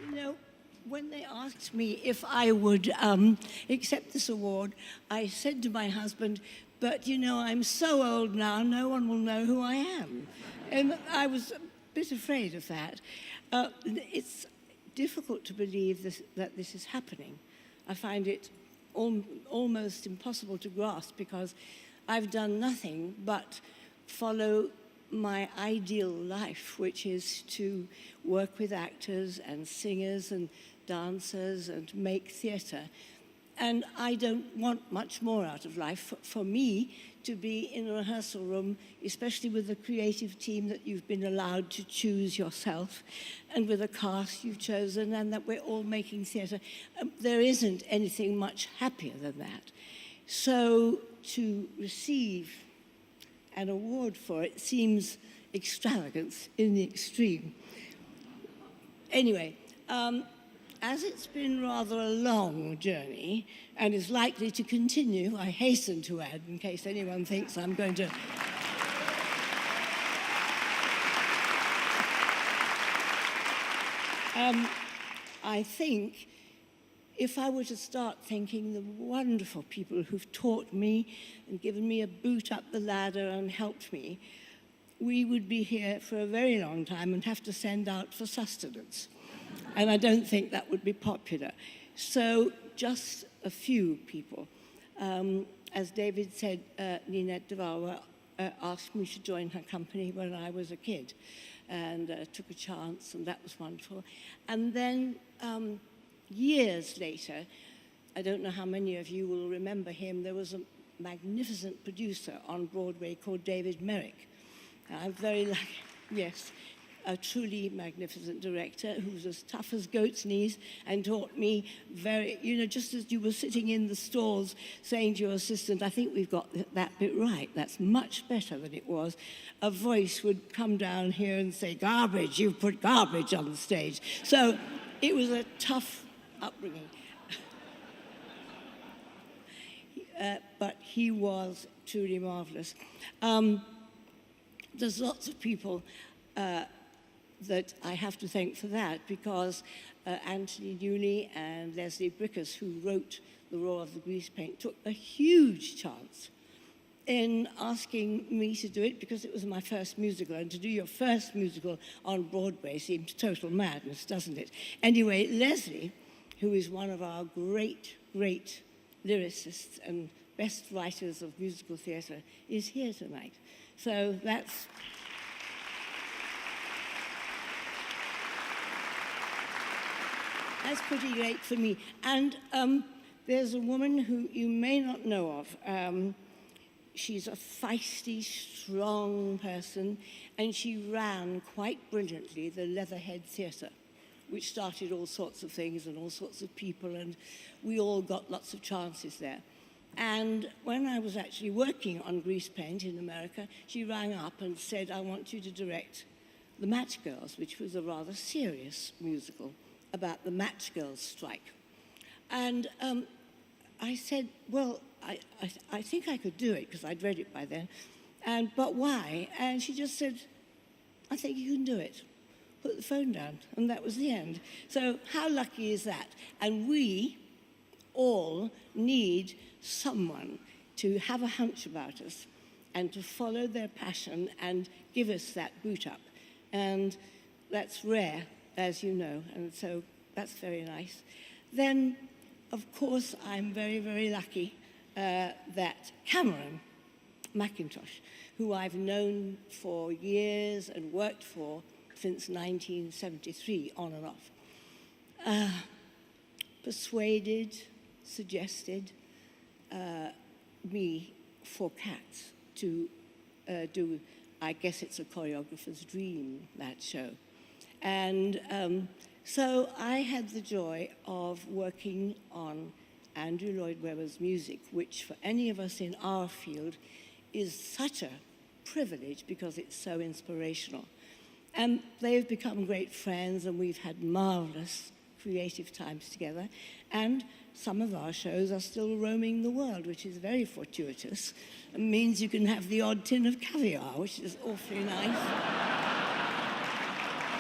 You know, when they asked me if I would accept this award, I said to my husband, but you know, I'm so old now, no one will know who I am. And I was a bit afraid of that. It's difficult to believe that this is happening. I find it almost impossible to grasp because I've done nothing but follow my ideal life, which is to work with actors and singers and dancers and make theatre. And I don't want much more out of life. For me, to be in a rehearsal room, especially with a creative team that you've been allowed to choose yourself, and with a cast you've chosen, and that we're all making theatre, there isn't anything much happier than that. So to receive an award for it seems extravagance in the extreme. Anyway, as it's been rather a long journey and is likely to continue, I hasten to add, in case anyone thinks I'm going to... I think if I were to start thanking the wonderful people who've taught me and given me a boot up the ladder and helped me, we would be here for a very long time and have to send out for sustenance. And I don't think that would be popular. So just a few people. As David said, Ninette de Valois asked me to join her company when I was a kid and took a chance, and that was wonderful. And then years later, I don't know how many of you will remember him, there was a magnificent producer on Broadway called David Merrick. I'm very lucky, yes, a truly magnificent director who was as tough as goat's knees and taught me very, you know, just as you were sitting in the stalls saying to your assistant, I think we've got that bit right, that's much better than it was, a voice would come down here and say, garbage, you've put garbage on the stage. So it was a tough upbringing. But he was truly marvelous. There's lots of people that I have to thank for that, because Anthony Newley and Leslie Brickers, who wrote The Roar of the Grease Paint, took a huge chance in asking me to do it, because it was my first musical, and to do your first musical on Broadway seems total madness, doesn't it? Anyway, Leslie, who is one of our great, great lyricists and best writers of musical theatre, is here tonight. So that's... That's pretty great for me. And there's a woman who you may not know of. She's a feisty, strong person, and she ran quite brilliantly the Leatherhead Theatre, which started all sorts of things and all sorts of people, and we all got lots of chances there. And when I was actually working on Grease Paint in America, she rang up and said, I want you to direct The Match Girls, which was a rather serious musical about the Match Girls strike. And I said, well, I think I could do it, because I'd read it by then. But why? And she just said, I think you can do it. Put the phone down. And that was the end. So how lucky is that? And we all need someone to have a hunch about us and to follow their passion and give us that boot up. And that's rare, as you know, and so that's very nice. Then, of course, I'm very, very lucky that Cameron McIntosh, who I've known for years and worked for since 1973, on and off, persuaded, suggested me for Cats to do, I guess it's a choreographer's dream, that show. And so I had the joy of working on Andrew Lloyd Webber's music, which for any of us in our field is such a privilege because it's so inspirational. And they've become great friends, and we've had marvelous creative times together. And some of our shows are still roaming the world, which is very fortuitous. It means you can have the odd tin of caviar, which is awfully nice.